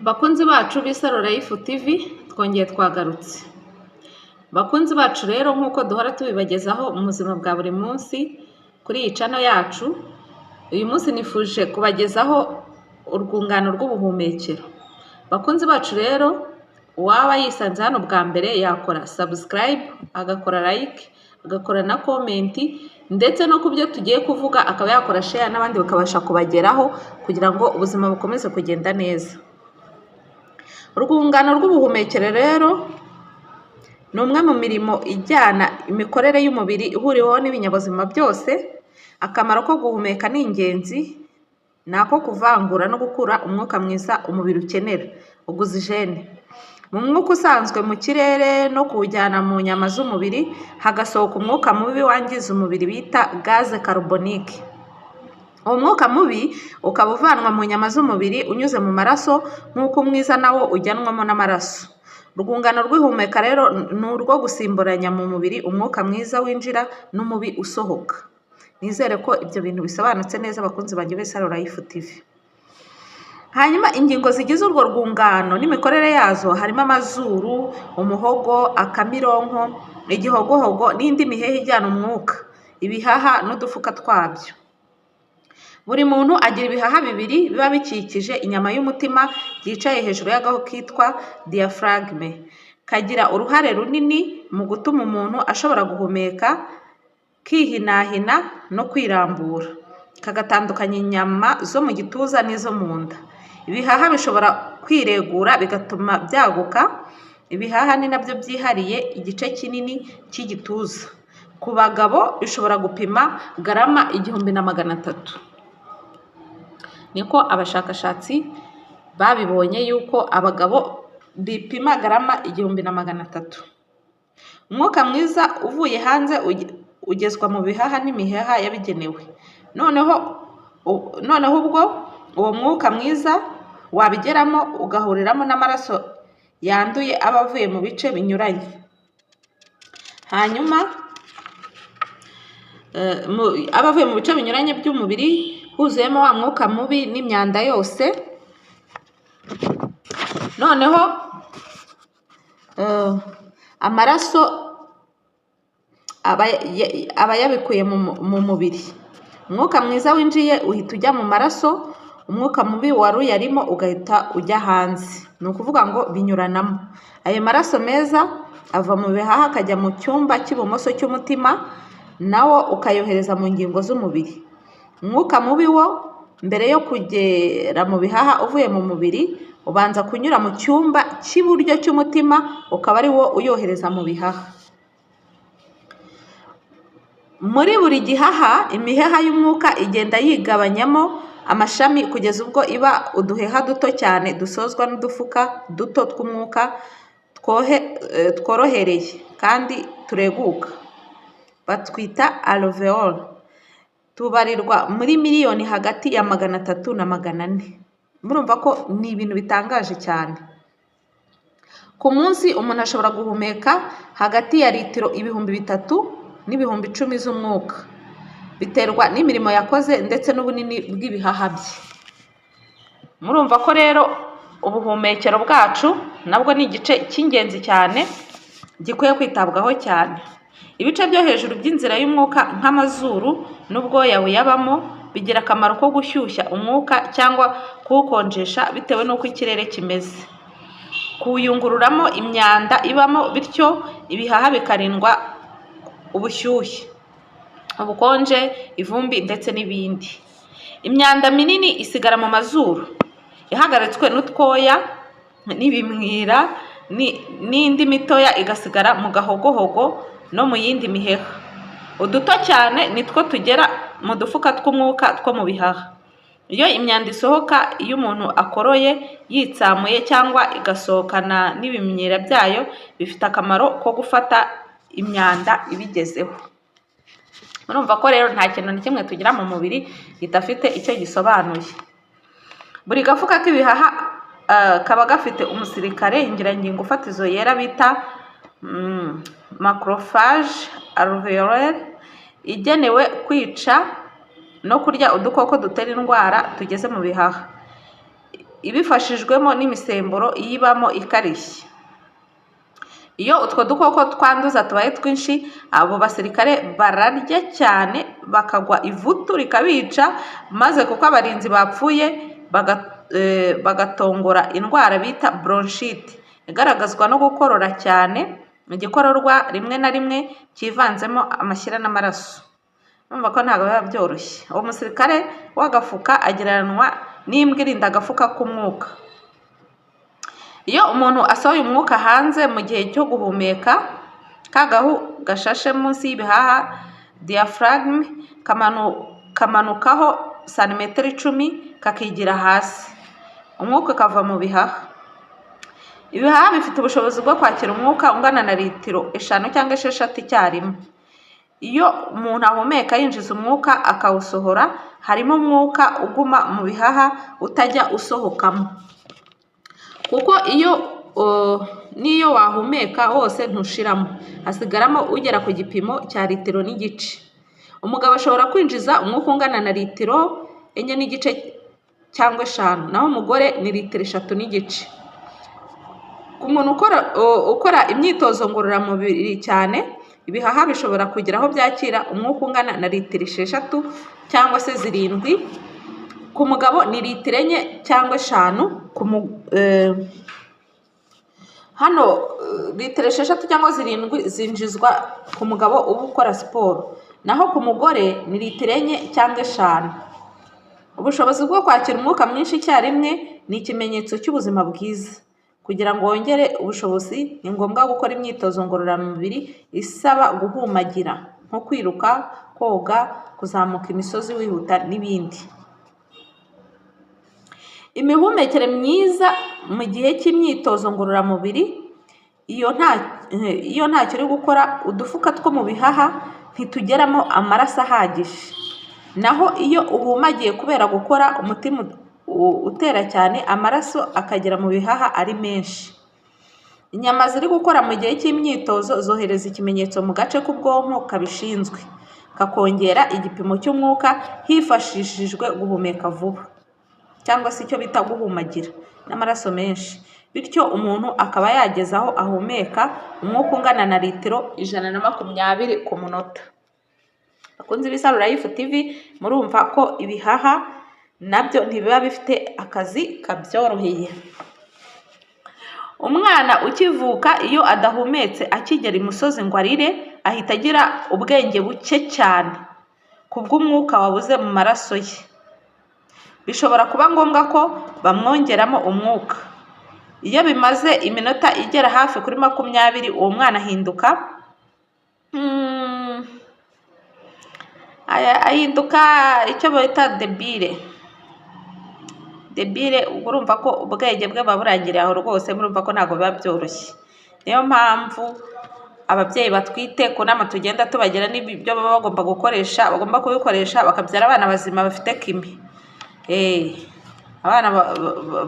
Bakunzi bacu b'Isaro Life TV twongeye twagarutse. Bakunzi bacu rero nk'uko duhora tubibagezaho mu buzima bwa buri munsi kuri iyi channel yacu, uyu munsi nifuje kubagezaho urwungano rw'ubuhumekero. Bakunzi bacu rero uwaba yisanze hano bwa mbere yakora subscribe, agakora like, agakora na comment, ndetse no kubyo tugiye kuvuga akaba yakora share n'abandi bakabasha kubageraho kugira ngo ubuzima bukomeze kugenda neza. Urwungano rw'ubuhumekero rero ni umwe mu mirimo ijyana imikorere y'umubiri ihuriweho n'ibinyabuzima byose. Akamaro ko guhumeka ni ingenzi, ni ako kuvangura no gukura umwuka mwiza umubiri ukenera, oxygene, mu mwuka usanzwe mu kirere no kuwujyana mu nyama z'umubiri, hagasohoka umwuka mubi wangiza umubiri bita gaze carbonique. Uwo mwuka mubi ukaba uvanwa mu nyama z'umubiri unyuze mu maraso nk'uko umwiza nawo ujyanwamo n'amaraso. Urwungano rw'ihumeka rero ni urwo gusimburanya mu mubiri umwuka mwiza winjira n'umubi usohoka. Nizere ko ibyo bintu bisobanutse neza bakunzi banjye b'Isaro Life TV. Hanyuma ingingo zigize urwo rwungano n'imikorere yazo harimo amazuru, umuhogo, akamironko, igihogohogo n'indi mihehe ijyana umwuka, ibihaha n'udufuka twabyo. Buri muntu agira ibihaha bibiri biba bikikije inyama y'umutima byicaye hejuru y'agaho kitwa diaphragme. Kagira uruhare runini mu gutuma umuntu ashobora guhumeka, kihinahina no kwirambura. Kagatandukanya inyama zo mu gituza n'izo mu nda. Ibihaha bishobora kwiregura bigatuma byaguka. Ibihaha ni nabyo byihariye igice kinini cy'igituza. Ku bagabo bishobora gupima garama 1300. Niko abashakashatsi babibonye yuko abagabo bipima garama 1300. Umwuka mwiza uvuye hanze ugezwa mu bihaha n'imiheha yabigenewe. Noneho ubwo uwo mwuka mwiza wabigeramo ugahuriramo n'amaraso yanduye aba avuye mu bice binyuranye. Hanyuma aba avuye mu bice binyuranye by'umubiri huzuyemo wa mwuka mubi n'imyanda yose. Noneho amaraso aba yabikuye mu mubiri. Umwuka mwiza winjiye uhita ujya mu maraso, umwuka mubi wari uyarimo ugahita ujya hanze. Ni ukuvuga ngo binyuranamo. Ayo maraso meza ava mu bihaha akajya mu cyumba cy'ibumoso cy'umutima, nawo ukayohereza mu ngingo z'umubiri. Umwuka mubi wo mbere yo kugera mu bihaha uvuye mu mubiri ubanza kunyura mu cyumba cy'iburyo cy'umutima, ukaba ari wo uyohereza mu bihaha. Muri buri gihaha imiheha y'umwuka igenda yigabanyamo amashami kugeza ubwo iba uduheha duto cyane dusozwa n'udufuka duto tw'umwuka tworohereye kandi tureguka. Batwita alveoli. Tubarirwa muri miliyoni hagati ya 300 na 400. Murumva ko ni ibintu bitangaje cyane. Ku munsi umuntu ashobora guhumeka hagati ya litiro 3000 n'ibihumbi 10 z'umwuka. Biterwa n'imirimo yakoze ndetse n'ubunini bw'ibihaha bye. Murumva ko rero ubuhumekero bwacu nabwo ni igice cy'ingenzi cyane gikwiye kwitabwaho cyane. Ibice byo hejuru by'inzira y'umwuka nk'amazuru n'ubwoya buyabamo bigira akamaro ko gushyushya umwuka cyangwa kuwukonjesha bitewe n'uko ikirere kimeze, kuwuyungururamo imyanda ibamo, bityo ibihaha bikarindwa ubushyuhe, ubukonje, ivumbi ndetse n'ibindi. Imyanda minini isigara mu mazuru ihagaritswe n'utwoya n'ibimwira, n'indi mitoya igasigara mu gahogohogo no mu yindi miheha. Uduto cyane nitwo tugera mu dufuka tw'umwuka two mu bihaha. Iyo imyanda isohoka iyo umuntu akoroye yitsamuye cyangwa igasohokana n'ibimyira byayo, bifite akamaro ko gufata imyanda ibigezeho. Murumva ko rero nta kintu na kimwe tugira mu mubiri kidafite icyo gisobanuye. Buri gafuka k'ibihaha kaba gafite umusirikare ingirangingo fatizo yera bita macrophage alvéolaire, igenewe kwica no kurya udukoko dutera indwara tugeze mu bihaha. ibifashijwemo n'imisemburo iyibamo ikarishye. Iyo utwo dukoko twanduza tubaye twinshi, abo basirikare bararya cyane bakagwa ivutu rikabica, maze kuko abarinzi bapfuye bagatongora indwara bita bronchite igaragazwa no gukorora cyane, igikororwa rimwe na rimwe kivanzemo amashyira n'amaraso. Urumva ko ntabwo biba byoroshye. Uwo musirikare w'agafuka agereranwa n'imbwa irinda agafuka k'umwuka. Iyo umuntu asohoye umwuka hanze mu gihe cyo guhumeka, ka gahu gashashe munsi y'ibihaha diaphragm kamanukaho santimetero 10 kakigira hasi, umwuka ukava mu bihaha. Ibihaha bifite ubushobozi bwo kwakira umwuka ungana na litiro 5 cyangwa 6 icyarimwe. Iyo umuntu ahumeka yinjiza umwuka akawusohora, harimo umwuka uguma mu bihaha utajya usohokamo, kuko n'iyo wahumeka wose ntushiramo, hasigaramo ugera ku gipimo cya litiro n'igice. Umugabo ashobora kwinjiza umwuka ungana na litiro 4 n'igice cyangwa 5, naho umugore ni litiro 3 n'igice. Ku muntu ukora imyitozo ngororamubiri cyane, ibihaha bishobora kugira aho byakira umwuka ungana na litiro 6 cyangwa se 7. Ku mugabo ni litiro 4 cyangwa 5. Hano litiro 6 cyangwa 7 zinjizwa ku mugabo uba ukora siporo, naho ku mugore ni litiro 4 cyangwa 5. Ubushobozi bwo kwakira umwuka mwinshi icyarimwe ni ikimenyetso cy'ubuzima bwiza. Kugira ngo wongere ubushobozi, ni ngombwa gukora imyitozo ngororamubiri isaba guhumagira, nko kwiruka, koga, kuzamuka imisozi wihuta n'ibindi. Imihumekere myiza mu gihe cy'imyitozo ngororamubiri, iyo ntacyo uri gukora, udufuka two mu bihaha ntitugeramo amaraso ahagije. Naho iyo uhumagiye kubera gukora, umutima utera cyane, amaraso akagera mu bihaha ari menshi. Inyama ziri gukora mu gihe cy'imyitozo zohereza ikimenyetso mu gace k'ubwonko kabishinzwe, kakongera igipimo cy'umwuka hifashishijwe guhumeka vuba, cyangwa se icyo bita guhumagira n'amaraso menshi. Bityo umuntu akaba yageza aho ahumeka umwuka ungana na litiro 120 ku munota. Bakunze ibisarura Life TV, murumva ko ibihaha nabyo ntibiba bifite akazi kabyoroheye. Umwana ukivuka iyo adahumetse akigera imusozi ngo arire, ahita agira ubwenge buke cyane kubw'umwuka wabuze mu maraso ye. Bishobora kuba ngombwa ko bamwongeramo umwuka. Iyo bimaze iminota igera hafi kuri 20, uwo mwana ahinduka icyo bita debile. Ubwo urumva ko ubwenge bwe buba burangiriye aho rwose, murumva ko ntabwo biba byoroshye. Niyo mpamvu ababyeyi batwite ku nama tugenda tubagira n'ibyo baba bagomba gukoresha, bagomba kubikoresha bakabyara abana bazima bafite kimi. Abana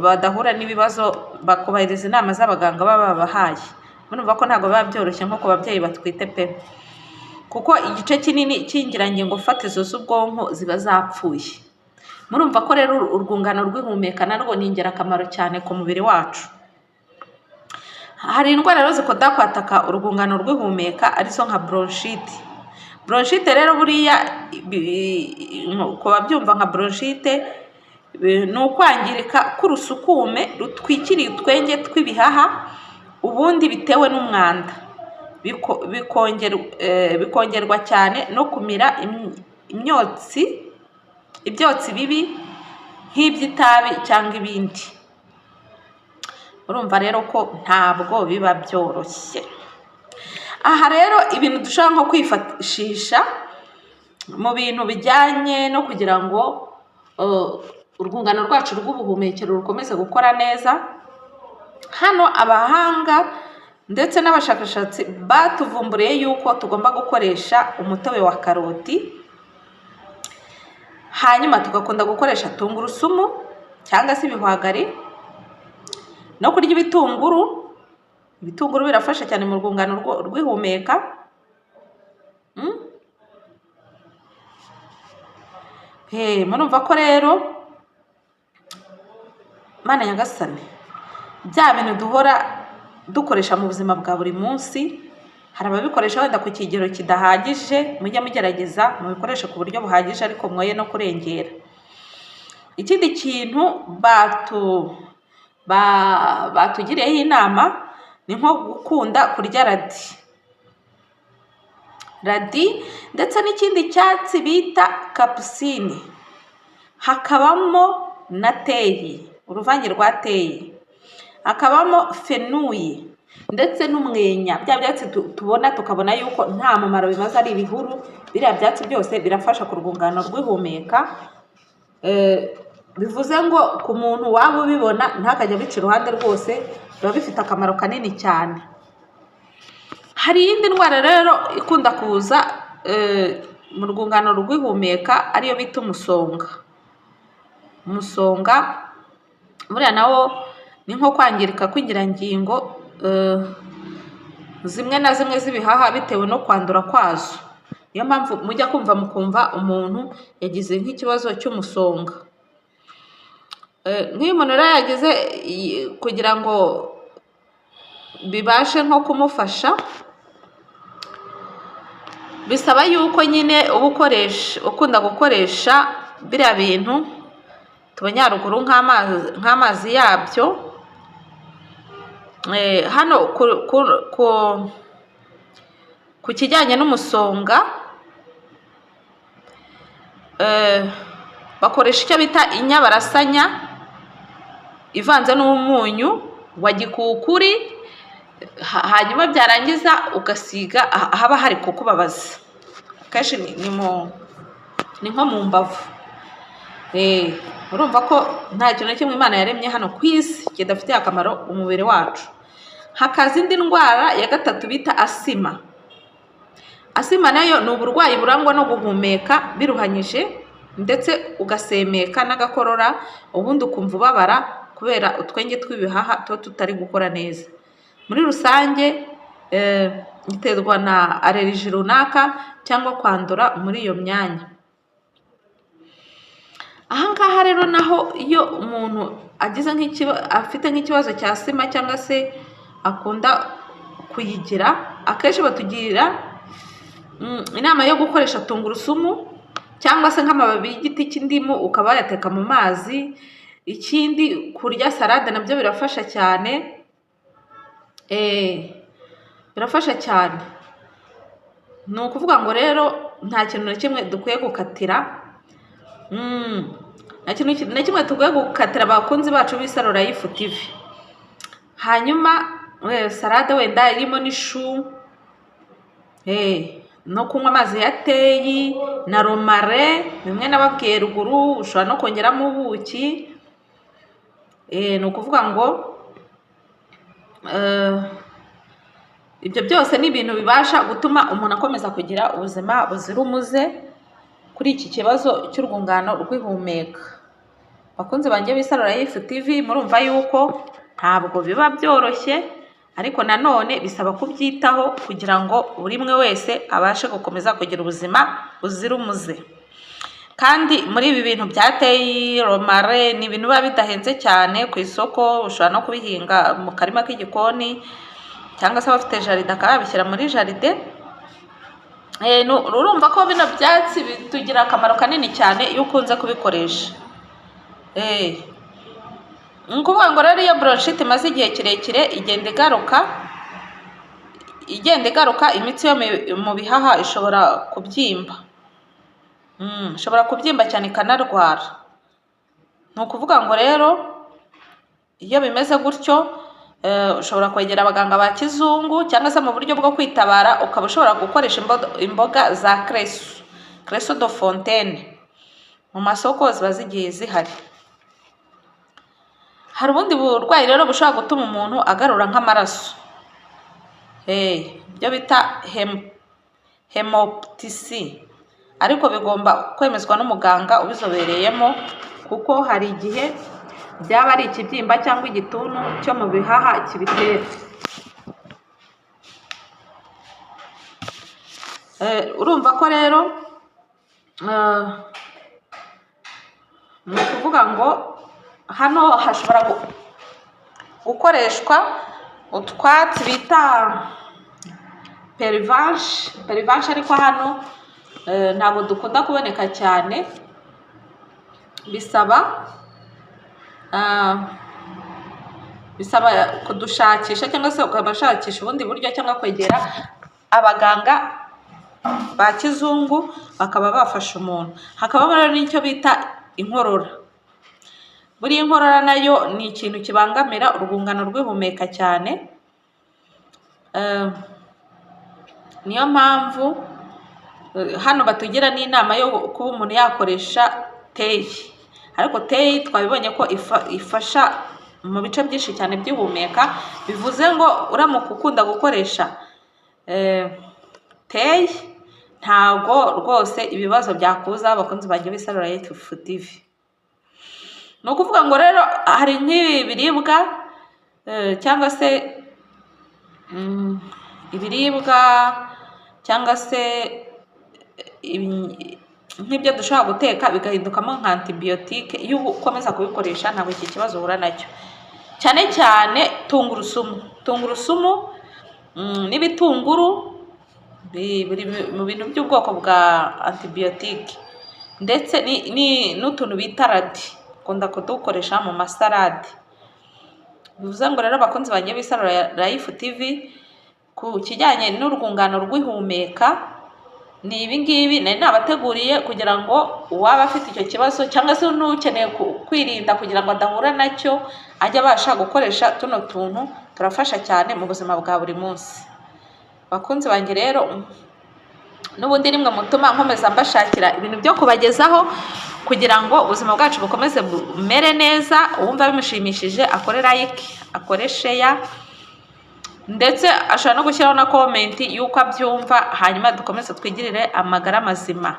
badahura n'ibibazo bakubahiriza inama z'abaganga baba babahaye. Murumva ko ntabwo biba byoroshye nko ku babyeyi batwite pe, kuko igice kinini cy'ingirangingo fatizo z'ubwonko ziba zapfuye. Murumva ko rero urwungano rw'ihumeka narwo ni ingirakamaro cyane ku mubiri wacu. Hari indwara rero zikunda kwataka urwungano rw'ihumeka arizo nka bronchite. Bronchite rero buriya ku babyumva nka bronchite ni ukwangirika k'urusukume rutwikiriye utwenge tw'ibihaha, ubundi bitewe n'umwanda, bikongerwa cyane no kumira ibyotsi bibi nk'iby'itabi cyangwa ibindi. Urumva rero ko ntabwo biba byoroshye. Aha rero ibintu dushobora nko kwifashisha mu bintu bijyanye no kugira ngo urwungano rwacu rw'ubuhumekero rukomeze gukora neza, hano abahanga ndetse n'abashakashatsi batuvumburiye yuko tugomba gukoresha umutobe wa karoti, hanyuma tugakunda gukoresha tungurusumu cyangwa se ibihwagari, no kurya ibitunguru. Ibitunguru birafasha cyane mu rwungano rw'ihumeka. Murumva ko rero Mana nyagasani, bya bintu duhora dukoresha mu buzima bwa buri munsi, hari ababikoresha wenda ku kigero kidahagije, mujye mugerageza mubikoreshe ku buryo buhagije ariko mwoye no kurengera. Ikindi kintu batugiriyeho inama ni nko gukunda kurya radi ndetse n'ikindi cyatsi bita kapusine, hakabamo na teyi, uruvange rwa teyi, hakabamo fenuyi ndetse n'umwenya. Bya byatsi tubona tukabona yuko nta mumaro bimaze ari ibihuru, biriya byatsi byose birafasha ku rwungano rw'ihumeka. Bivuze ngo ku muntu waba ubibona ntakajya bica iruhande, rwose biba bifite akamaro kanini cyane. Hari iyindi ndwara rero ikunda kuza mu rwungano rw'ihumeka ariyo bita umusonga. Umusonga buriya nawo ni nko kwangirika kw'ingirangingo zimwe na zimwe z'ibihaha bitewe no kwandura kwazo. Niyo mpamvu mujya mukumva umuntu yagize nk'ikibazo cy'umusonga. Nk'iyo umuntu rero yagize, kugira ngo bibashe nko kumufasha, bisaba yuko nyine uba ukunda gukoresha biriya bintu tubonye haruguru nk'amazi yabyo. Hano ku kijyanye n'umusonga bakoresha icyo bita inyabarasanya ivanze n'umunyu wa gikukuri, hanyuma byarangiza ugasiga haba hari kukubabaza. Akenshi ni nko mu mbavu. Urumva ko nta kintu na kimwe Imana yaremye hano ku isi kidafitiye akamaro umubiri wacu. Hakaza indi ndwara ya gatatu bita asima. Asima nayo ni uburwayi burangwa no guhumeka biruhanyije ndetse ugasemeka n'agakorora, ubundi ukumva ubabara kubera utwenge tw'ibihaha tuba tutari gukora neza. Muri rusange biterwa na aleriji runaka cyangwa kwandura muri iyo myanya. Ahangaha rero naho iyo umuntu afite nk'ikibazo cya asima cyangwa se akunda kuyigira, akenshi batugira inama yo gukoresha tungurusumu cyangwa se nk'amababi y'igiti cy'indimu ukaba wayateka mu mazi. Ikindi, kurya salade nabyo birafasha cyane. Birafasha cyane. Ni ukuvuga ngo rero nta kintu na kimwe dukwiye gukatira. Nta kintu na kimwe dukwiye gukatira abakunzi bacu b'Isaro Life TV. Hanyuma salade wenda irimo n'ishu, no kunywa amazi ya teyi na romare, bimwe nababwiye ruguru, ushobora no kongeramo ubuki. Ni ukuvuga ngo ibyo byose ni ibintu bibasha gutuma umuntu akomeza kugira ubuzima buzira umuze kuri iki kibazo cy'urwungano rw'ihumeka. Bakunzi banjye b'Isaro Life TV, murumva yuko ntabwo biba byoroshye, ariko nanone bisaba kubyitaho kugira ngo buri umwe wese abashe gukomeza kugira ubuzima buzira umuze. Kandi muri ibi bintu byateye romare ni ibintu biba bidahenze cyane ku isoko. Ushobora no kubihinga mu karima k'igikoni cyangwa se abafite jaride akaba yabishyira muri jaride. Urumva ko bino byatsi bitugira akamaro kanini cyane iyo ukunze kubikoresha. Ni ukuvuga ngo rero iyo bronchite imaze igihe kirekire igenda igaruka, imitsi yo mu bihaha ishobora kubyimba. Ishobora kubyimba cyane ikanarwara. Ni ukuvuga ngo rero iyo bimeze gutyo, ushobora kwegera abaganga ba kizungu cyangwa se mu buryo bwo kwitabara ukaba ushobora gukoresha imboga za creso de fontaine. Mu masoko ziba zigiye zihari. Hari ubundi burwayi rero bushobora gutuma umuntu agarura nk'amaraso, ibyo bita hemoptysi, ariko bigomba kwemezwa n'umuganga ubizobereyemo, kuko hari igihe byaba ari ikibyimba cyangwa igituntu cyo mu bihaha kibitera. Urumva ko rero ni ukuvuga ngo hano hashobora gukoreshwa utwatsi bita perivanshe, ariko hano ntabwo dukunda kuboneka cyane, bisaba kudushakisha cyangwa se ukabashakisha ubundi buryo, cyangwa kwegera abaganga ba kizungu bakaba bafasha umuntu. Hakabamo rero n'icyo bita inkorora. Buriya inkorora nayo ni ikintu kibangamira urwungano rw'ihumeka cyane, niyo mpamvu hano batugira n'inama yo kuba umuntu yakoresha teyi, ariko teyi twabibonye ko ifasha mu bice byinshi cyane by'ihumeka, bivuze ngo uramuka ukunda gukoresha teyi ntabwo rwose ibibazo byakuza abakunzi banjye b'Isaro Life TV. Ni ukuvuga ngo rero hari nk'ibi biribwa cyangwa se ibiribwa cyangwa se nk'ibyo dushobora guteka bigahindukamo nka antibiyotike. Iyo ukomeza kubikoresha ntabwo iki kibazo uhura nacyo, cyane cyane tungurusumu n'ibitunguru biri mu bintu by'ubwoko bwa antibiyotike, ndetse n'utuntu bita radi ukunda kudukoresha mu masalade. Bivuze ngo rero abakunzi banjye b'Isaro Life TV, ku kijyanye n'urwungano rw'ihumeka ni ibi ngibi nari nabateguriye, kugira ngo uwaba afite icyo kibazo cyangwa se n'ukeneye kwirinda kugira ngo adahura nacyo ajye abasha gukoresha tuno tuntu. Turafasha cyane mu buzima bwa buri munsi. Bakunzi banjye rero, n'ubundi nimwe mutuma nkomeza mbashakira ibintu byo kubagezaho kugira ngo ubuzima bwacu bukomeze bumere neza. Uwumva bimushimishije akore like, akore share, ndetse ashobora no gushyiraho na komenti y'uko abyumva, hanyuma dukomeze twigirire amagara mazima.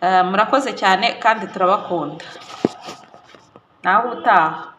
Murakoze cyane kandi turabakunda. Nawe utaha.